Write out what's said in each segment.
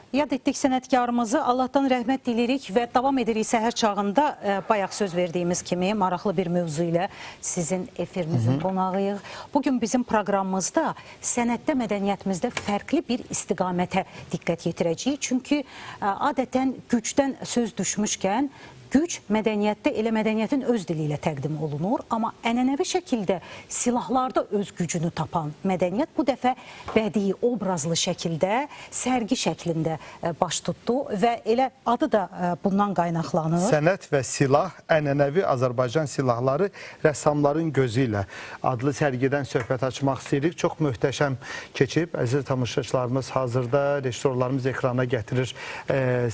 Yad etdik sənətkarımızı, Allahdan rəhmət dilirik və davam edirik səhər çağında bayaq söz verdiyimiz kimi maraqlı bir mövzu ilə sizin efirimizin qonağıyıq. Bugün bizim proqramımızda sənətdə, mədəniyyətimizdə fərqli bir istiqamətə diqqət yetirəcəyik. Çünki adətən gücdən söz düşmüşkən, güc mədəniyyətdə elə mədəniyyətin öz dili ilə təqdim olunur, amma ənənəvi şəkildə silahlarda öz gücünü tapan mədəniyyət bu dəfə bədii, obrazlı şəkildə, sərgi şəklində baş tutdu və elə adı da bundan qaynaqlanır. Sənət və silah, ənənəvi Azərbaycan silahları rəssamların gözü ilə adlı sərgidən söhbət açmaq istəyirik. Çox möhtəşəm keçib. Əziz tamaşaçılarımız hazırda rejissorlarımız ekrana gətirir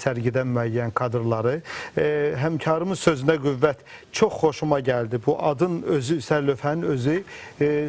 sərgidən müəyyən kadrları. Həmkarımız sözünə qüvvət, çox xoşuma gəldi. Bu adın özü, sərlövhənin özü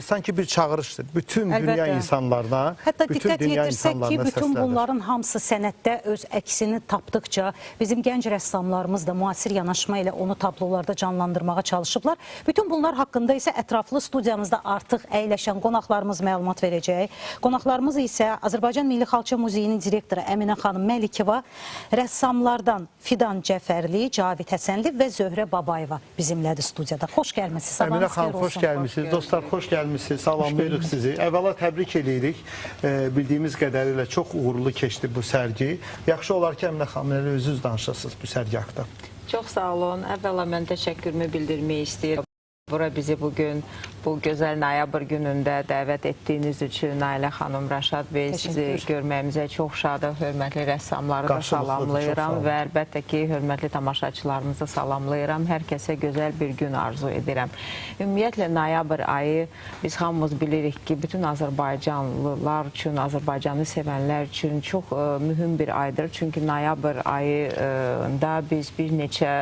sanki bir çağırışdır. Bütün dünya insanlarına, hətta diqqət yetirsək ki, bütün bunların hamısı sənətdə öz əksini tapdıqca bizim gənc rəssamlarımız da müasir yanaşma ilə onu tablolarda canlandırmağa çalışıblar. Bütün bunlar haqqında isə ətraflı studiyamızda artıq əyləşən qonaqlarımız məlumat verəcək. Qonaqlarımız isə Azərbaycan Milli Xalça Muzeyinin direktoru Əminə xanım Məlikova, rəssamlardan Fidan Cəfərli, Cavid Həsənli və Zöhrə Babayeva bizimlədir studiyada. Xoş gəlmişsiniz. Əminə xanım, xoş gəlmişsiniz. Dostlar, xoş gəlmişsiniz. Salamlayırıq sizi. Əvvəla təbrik edirik. Bildiyimiz qədərilə çox uğurlu keçdi bu sərgi. Yaxşı olar ki, Əminə xanım, özünüz danışasınız bu sərgi haqqında. Çox sağ olun. Əvvəla mən təşəkkürümü bildirmək istəyirəm. Bura bizi bugün bu gözəl noyabr günündə dəvət etdiyiniz üçün Nailə xanım, Rəşad bəy, sizi görməyimizə çox şadıq. Hörmətli rəssamları da salamlayıram və əlbəttə ki, hörmətli tamaşaçılarımızı salamlayıram. Hər kəsə gözəl bir gün arzu edirəm. Ümumiyyətlə, noyabr ayı biz hamımız bilirik ki, bütün Azərbaycanlılar üçün, Azərbaycanı sevənlər üçün çox mühüm bir aydır. Çünki noyabr ayında biz bir neçə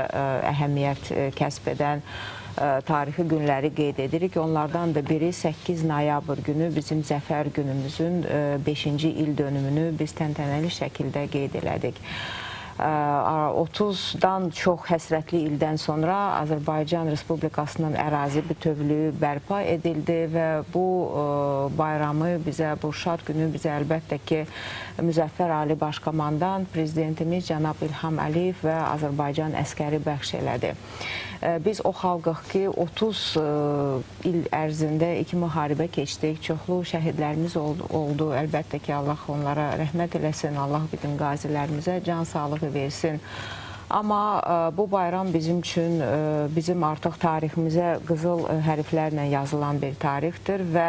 əhəmiyyət kəsb edən tarixi günləri qeyd edirik. Onlardan da biri 8 noyabr günü bizim zəfər günümüzün 5-ci il dönümünü biz təntənəli şəkildə qeyd elədik. 30-dan çox həsrətli ildən sonra Azərbaycan Respublikasının ərazi bütövlüyü bərpa edildi və bu bayramı bizə, bu şad günü bizə əlbəttə ki, Müzəffər Ali Başkomandan prezidentimiz cənab İlham Əliyev və Azərbaycan əskəri bəxş elədi. Biz o xalqıq ki, 30 il ərzində iki müharibə keçdik, çoxlu şəhidlərimiz oldu. Əlbəttə ki, Allah onlara rəhmət eləsin, Allah bütün qazilərimizə can sağlığı versin. Amma bu bayram bizim üçün, bizim artıq tariximizə qızıl hərflərlə yazılan bir tarixdir və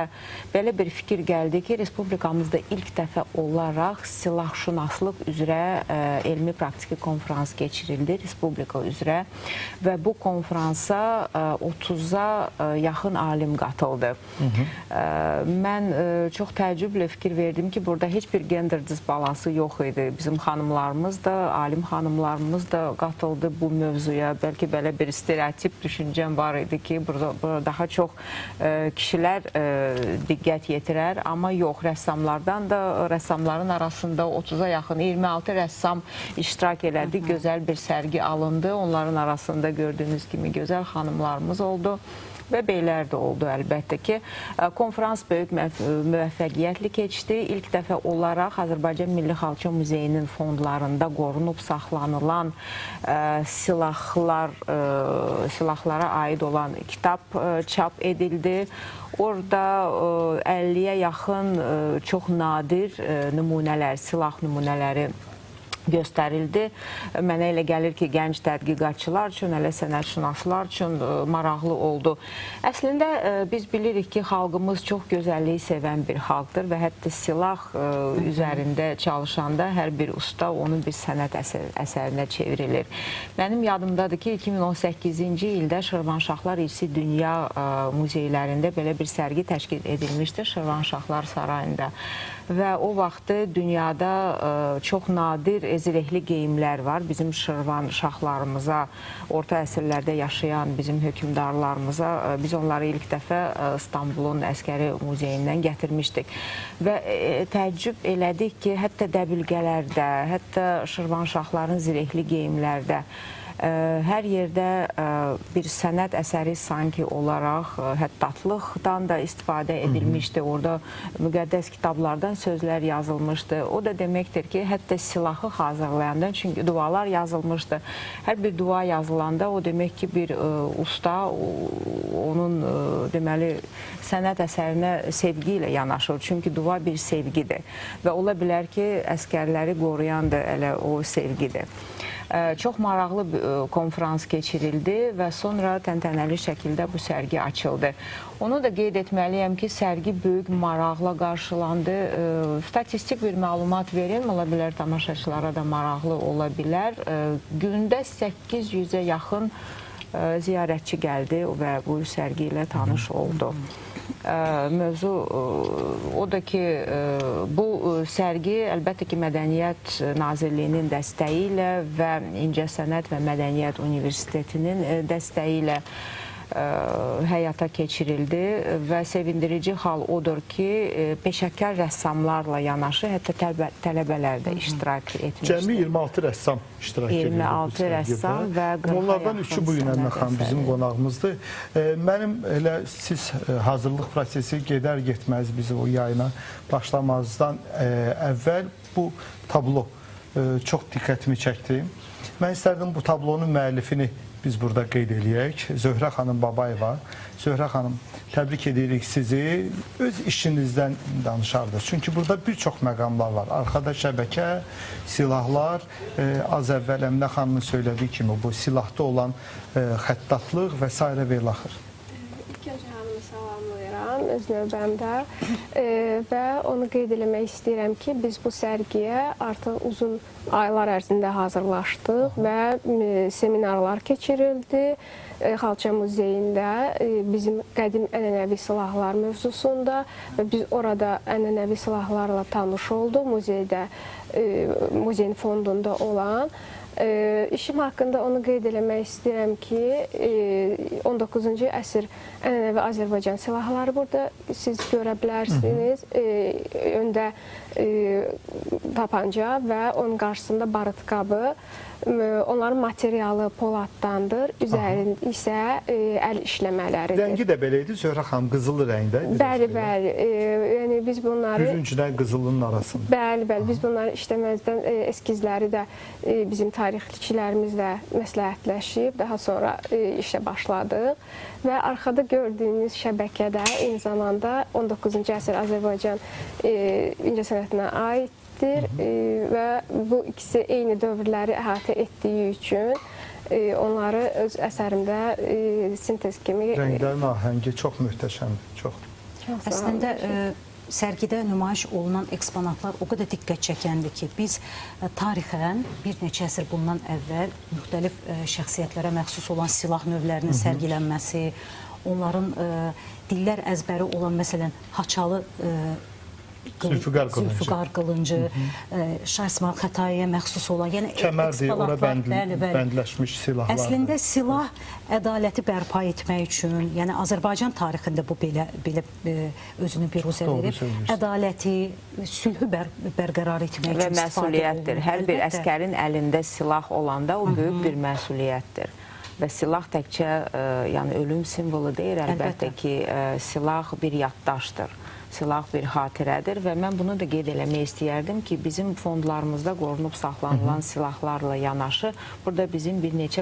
belə bir fikir gəldi ki, Respublikamızda ilk dəfə olaraq silahşünaslıq üzrə elmi praktiki konferans keçirildi, Respublika üzrə və bu konferansa 30-a yaxın alim qatıldı. Mən çox təəccüblə fikir verdim ki, burada heç bir gender disbalansı yox idi. Bizim xanımlarımız da, alim xanımlarımız da qatıldı bu mövzuya. Bəlkə belə bir stereotip düşüncəm var idi ki, burada daha çox kişilər diqqət yetirər, amma yox, rəssamlardan da, rəssamların arasında 30-a yaxın 26 rəssam iştirak elədi, gözəl bir sərgi alındı. Onların arasında gördüyünüz kimi gözəl xanımlarımız oldu və beylər də oldu əlbəttə ki. Konferans böyük müvəffəqiyyətli keçdi. İlk dəfə olaraq Azərbaycan Milli Xalça Muzeyinin fondlarında qorunub saxlanılan silahlara aid olan kitab çap edildi. Orada 50-yə yaxın çox nadir nümunələr, silah nümunələri göstərildi. Mənə elə gəlir ki, gənc tədqiqatçılar üçün, elə sənətşünaslar üçün maraqlı oldu. Əslində, biz bilirik ki, xalqımız çox gözəlliyi sevən bir xalqdır və hətta silah üzərində çalışanda hər bir usta onu bir sənət əsərinə çevrilir. Mənim yadımdadır ki, 2018-ci ildə Şirvanşahlar İrsi Dünya muzeylərində belə bir sərgi təşkil edilmişdir, Şirvanşahlar Sarayında. Və o vaxtı dünyada çox nadir zirehli geyimlər var. Bizim Şirvanşahlarımıza, orta əsrlərdə yaşayan bizim hökümdarlarımıza biz onları ilk dəfə İstanbulun Əskəri Muzeyindən gətirmişdik. Və təəccüb elədik ki, hətta dəbilqələrdə, hətta Şirvanşahların zirehli geyimlərdə Hər yerdə bir sənət əsəri sanki olaraq xəttatlıqdan da istifadə edilmişdi. Orada müqəddəs kitablardan sözlər yazılmışdı. O da deməkdir ki, hətta silahı hazırlayanda, çünki dualar yazılmışdı. Hər bir dua yazılanda o demək ki, bir usta onun deməli sənət əsərinə sevgi ilə yanaşır. Çünki dua bir sevgidir və ola bilər ki, əskərləri qoruyan da elə o sevgidir. Çox maraqlı bir konferans keçirildi və sonra təntənəli şəkildə bu sərgi açıldı. Onu da qeyd etməliyəm ki, sərgi böyük maraqla qarşılandı. Statistik bir məlumat verim, ola bilər tamaşaçılara da maraqlı ola bilər. Gündə 800-ə yaxın ziyarətçi gəldi və bu sərgi ilə tanış oldu. Mövzu odur ki, bu sərgi əlbəttə ki, Mədəniyyət Nazirliyinin dəstəyi ilə və İncəsənət və Mədəniyyət Universitetinin dəstəyi ilə həyata keçirildi və sevindirici hal odur ki, peşəkar rəssamlarla yanaşı, hətta tələbələr də iştirak etmişdir. Cəmi 26 rəssam iştirak edir. 26 rəssam və 40-a onlardan yaxın üçü bu gün Əminə xanım bizim qonağımızdır. Mənim elə siz hazırlıq prosesi gedər-getməz bizi o yayına başlamazdan əvvəl bu tablo çox diqqətimi çəkdi. Mən istərdim bu tablonun müəllifini biz burada qeyd eləyək. Zöhrə xanım Babayeva. Zöhrə xanım, təbrik edirik sizi. Öz işinizdən danışardınız. Çünki burada bir çox məqamlar var. Arxada şəbəkə, silahlar, az əvvəl Əminə xanımın söylədiyi kimi bu silahda olan xəttatlıq və s. və ilaxır. İlk öncə hamını salamlayıram öz növbəmdə və onu qeyd eləmək istəyirəm ki, biz bu sərgiyə artıq uzun aylar ərzində hazırlaşdıq və seminarlar keçirildi. Xalça Muzeyində bizim qədim ənənəvi silahlar mövzusunda və biz orada ənənəvi silahlarla tanış olduq muzeydə, muzeyin fondunda olan. İşim haqqında onu qeyd eləmək istəyirəm ki, 19-cu əsr ənənəvi Azərbaycan silahları burada siz görə bilərsiniz. Öndə tapanca və onun qarşısında barıt qabı. Onların materialı poladdandır, üzərində isə əl işləmələridir. Rəngi də belə idi, Zöhrə xanım, qızılı rəngdə. Bəli, bəli. Yəni biz bunları... Bürünclə qızılının arasında. Bəli, bəli. Biz bunları işləməzdən eskizləri də bizim tarixçilərimizlə məsləhətləşib, daha sonra işə başladıq. Və arxada gördüyünüz şəbəkədə eyni zamanda 19-cu əsr Azərbaycan incəsənətinə aid və bu ikisi eyni dövrləri əhatə etdiyi üçün onları öz əsərimdə sintez kimi... Rənglərin ahəngi çox möhtəşəmdir, çox. Əslində, sərgidə nümayiş olunan eksponatlar o qədər diqqət çəkəndir ki, biz tarixən bir neçə əsr bundan əvvəl müxtəlif şəxsiyyətlərə məxsus olan silah növlərinin sərgilənməsi, onların dillər əzbəri olan, məsələn, Haçalı Zülfüqar qılıncı, Şah İsmail Xətaiyə məxsus olan, yəni kəmərdir, ona bəndləşmiş silahlar. Əslində silah ədaləti bərpa etmək üçün, yəni Azərbaycan tarixində bu belə özünü biruzə verib, ədaləti, sülhü bərqərar etmək üçün və məsuliyyətdir. Hər bir əskərin əlində silah olanda o böyük bir məsuliyyətdir. Və silah təkcə yəni ölüm simvolu deyil, əlbəttə ki, silah bir yaddaşdır. Silah bir xatirədir və mən bunu da qeyd eləmək istəyərdim ki, bizim fondlarımızda qorunub saxlanılan silahlarla yanaşı, burada bizim bir neçə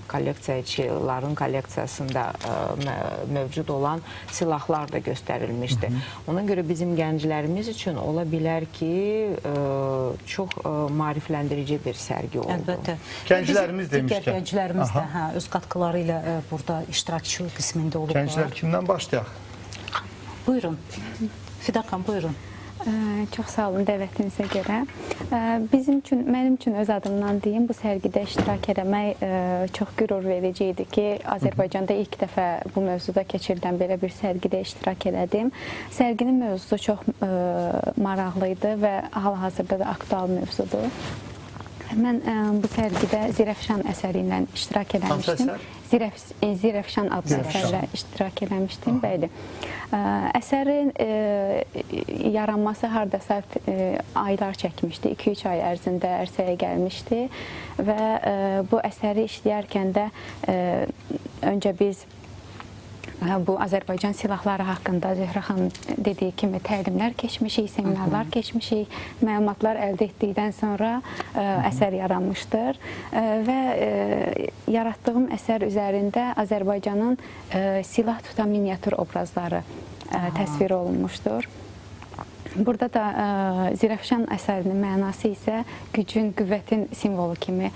kolleksiyaçıların kolleksiyasında mövcud olan silahlar da göstərilmişdir. Ona görə bizim gənclərimiz üçün ola bilər ki, çox maarifləndirici bir sərgi oldu. Əlbəttə. Gənclərimiz demişkən. Gənclərimiz də öz katkıları ilə burada iştirakçı qismində olublar. Gənclər kimdən başlayaq? Buyurun. Fidan xanım, buyurun. Çox sağ olun dəvətinizə görə. Mənim üçün öz adımdan deyim, bu sərgidə iştirak etmək çox qürur verici idi ki, Azərbaycanda ilk dəfə bu mövzuda keçirilən belə bir sərgidə iştirak elədim. Sərginin mövzusu çox maraqlı idi və hal-hazırda da aktual mövzudur. Mən bu sərgidə Zirəfşan əsəri ilə iştirak eləmişdim. Zirəfşan adlı əsərlə iştirak eləmişdim. Bəli. Əsərin yaranması hardasa aylar çəkmişdi. 2-3 ay ərzində ərsəyə gəlmişdi və bu əsəri işləyərkən də öncə biz bu Azərbaycan silahları haqqında Zöhrə xanım dediyi kimi təlimlər keçmişik, seminarlar keçmişik, məlumatlar əldə etdikdən sonra əsər yaranmışdır və yaratdığım əsər üzərində Azərbaycanın silah tutan miniatür obrazları təsvir olunmuşdur. Burada da Zirəfşan əsərinin mənası isə gücün, qüvvətin simvolu kimi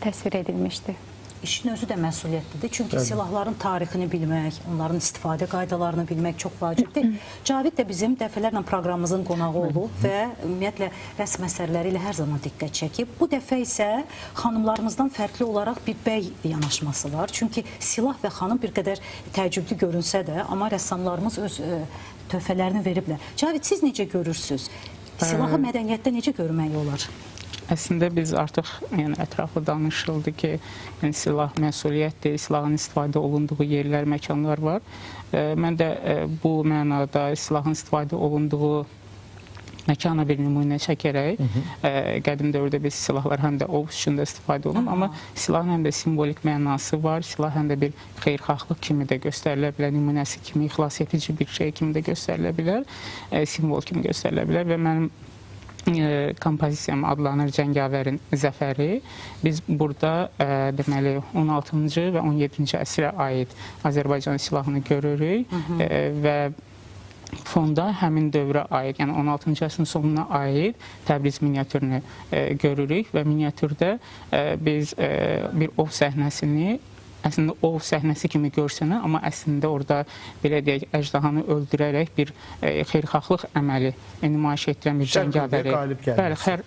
təsvir edilmişdir. İşin özü də məsuliyyətlidir. Çünki silahların tarixini bilmək, onların istifadə qaydalarını bilmək çox vacibdir. Cavid də bizim dəfələrlə proqramımızın qonağı olub və ümumiyyətlə rəsm əsərləri ilə hər zaman diqqət çəkib. Bu dəfə isə xanımlarımızdan fərqli olaraq bir bəy yanaşması var. Çünki silah və xanım bir qədər təəccüblü görünsə də, amma rəssamlarımız öz töhfələrini veriblər. Cavid, siz necə görürsünüz? Silahı mədəniyyətdə necə görmək olar? Əslində biz artıq ətraflı danışıldı ki, silah məsuliyyətdir, silahın istifadə olunduğu yerlər, məkanlar var. Mən də bu mənada silahın istifadə olunduğu məkana bir nümunə çəkərək, qədim dövrdə biz silahlar həm də ov üçün də istifadə olunur, amma silahın həm də simvolik mənası var, silah həm də bir xeyirxahlıq kimi də göstərilə bilər, nümunəsi kimi, xilas edici bir şey kimi də göstərilə bilər, simvol kimi göstərilə bilər və mənim kompozisiyam adlanır Cəngavərin Zəfəri. Biz burada deməli 16-cı və 17-ci əsrə aid Azərbaycan silahını görürük və fonda həmin dövrə aid, yəni 16-cı əsrin sonuna aid Təbriz miniatürünü görürük və miniatürdə biz bir ov səhnəsini əslində ov səhnəsi kimi görsənir, amma əslində orada belə deyək, əjdahanı öldürərək bir xeyirxahlıq əməli nümayiş etdirən bir cəngavəri,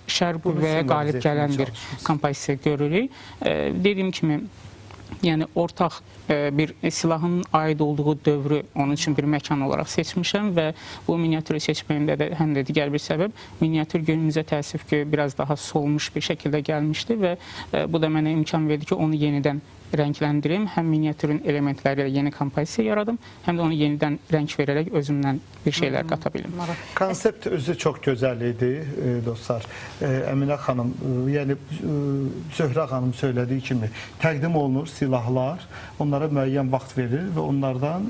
şər qüvvəyə qalib gələn bir kompozisiya görürük. Dediyim kimi, yəni ortaq bir silahın aid olduğu dövrü onun üçün bir məkan olaraq seçmişəm və bu miniatürü seçməyimdə də həm də digər bir səbəb, miniatür günümüzə təəssüf ki, biraz daha solmuş bir şəkildə gəlmişdi və bu da mənə imkan verdi ki, onu yenidən rəngləndirim, həm miniatürün elementləri ilə yeni kompozisiya yaradım, həm də onu yenidən rəng verərək özümdən bir şeylər qata bilim. Konsept özü çox gözəl idi, dostlar. Əminə xanım, yəni Zöhrə xanım söylədiyi kimi təqdim olunur silahlar, onlara müəyyən vaxt verilir və onlardan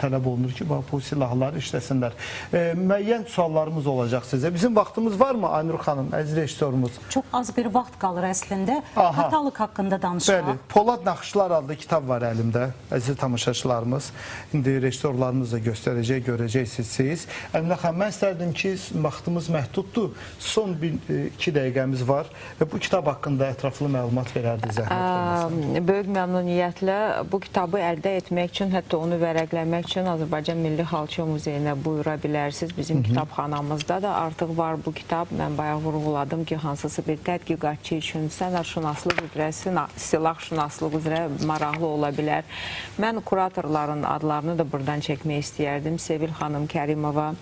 tələb olunur ki, bu silahları işləsinlər. Müəyyən suallarımız olacaq sizə. Bizim vaxtımız varmı Aynur xanım, əziz rejissorumuz? Çox az bir vaxt qalır əslində. Katalog haqqında danışaq. Bəli, Polad Naxışlar adlı kitab var əlimdə, əziz tamaşaçılarımız. İndi rejissorlarımız da göstərəcək, görəcəksiniz siz. Əminə xanım, mən istərdim ki, vaxtımız məhduddur. Son 2 dəqiqəmiz var və bu kitab haqqında ətraflı məlumat verərdi zəhmət olmasın. Böyük məmnuniyyətlə bu kitabı əldə etmək üçün, hətta onu vərəqləmək üçün Azərbaycan Milli Xalço Muzeyinə buyura bilərsiniz. Bizim kitabxanamızda da artıq var bu kitab. Mən bayaq vurğuladım ki, hansısa bir tədqiqatçı üçün sənətşünaslıq üzrə, silahşünaslıq üzrə maraqlı ola bilər. Mən kuratorların adlarını da buradan çəkmək istəyərdim. Sevil xanım Kərimova,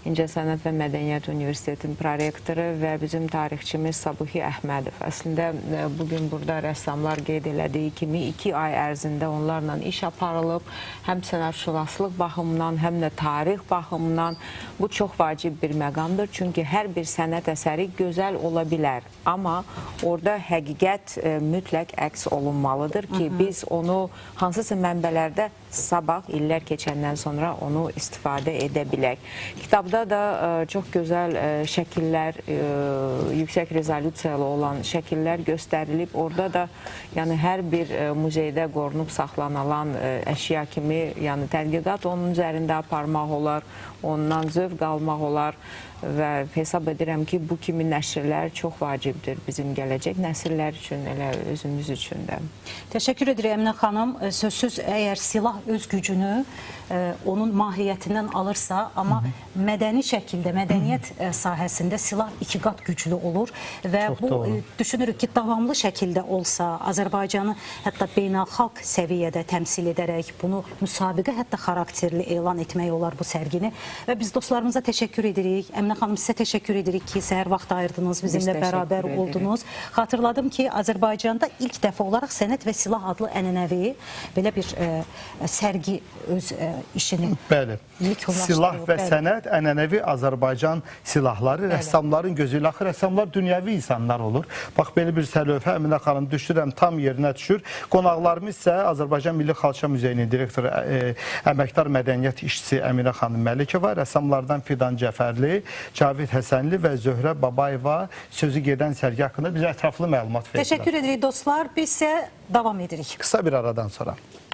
İncəsənət və Mədəniyyət Universitetinin prorektoru və bizim tarixçimiz Sabuhi Əhmədov. Əslində, bugün burada rəssamlar qeyd elədiyi kimi 2 ay ərzində onlarla iş aparılıb. Həm sənətşünaslıq baxımından, həm də tarix baxımından bu çox vacib bir məqamdır. Çünki hər bir sənət əsəri gözəl ola bilər. Amma orada həqiqət mütləq əks olunmalıdır ki, biz onu hansısa mənbələrdə sabah, illər keçəndən sonra onu istifadə edə bilək. Kitabda da çox gözəl şəkillər, yüksək rezolyusiyalı olan şəkillər göstərilib. Orada da yəni hər bir muzeydə qorunub saxlanılan əşya kimi, yəni tədqiqat onun üzərində aparmaq olar, ondan zövq almaq olar və hesab edirəm ki, bu kimi nəşrlər çox vacibdir bizim gələcək nəsillər üçün, elə özümüz üçün də. Təşəkkür edirəm Əminə xanım. Sözsüz, əgər silah öz gücünü onun mahiyyətindən alırsa, amma mədəni şəkildə, mədəniyyət sahəsində silah 2 qat güclü olur və bu düşünürük ki, davamlı şəkildə olsa, Azərbaycanı hətta beynəlxalq səviyyədə təmsil edərək bunu müsabiqə hətta xarakterli elan etmək olar bu sərgini və biz dostlarımıza təşəkkür edirik. Əminə xanım, sizə təşəkkür edirik ki, səhər vaxt ayırdınız, bizimlə bərabər oldunuz. Xatırladım ki, Azərbaycanda ilk dəfə olaraq sənət və silah Silah adlı ənənəvi belə bir sərgi öz işini Bəli. yekunlaşdırıb. Silah və Bəli. sənət ənənəvi Azərbaycan silahları rəssamların gözü ilə. Axı rəssamlar dünyəvi insanlar olur. Bax belə bir sərlövhə Əminə xanım düşürəm tam yerinə düşür. Qonaqlarımız isə Azərbaycan Milli Xalça Muzeyinin direktoru əməkdar mədəniyyət işçisi Əminə xanım Məlikova, rəssamlardan Fidan Cəfərli, Cavid Həsənli və Zöhrə Babayeva sözü gedən sərgi haqqında bizə ətraflı məlumat verdilər. Təşəkkür edirik dostlar. Biz isə davam edirik. Qısa bir aradan sonra.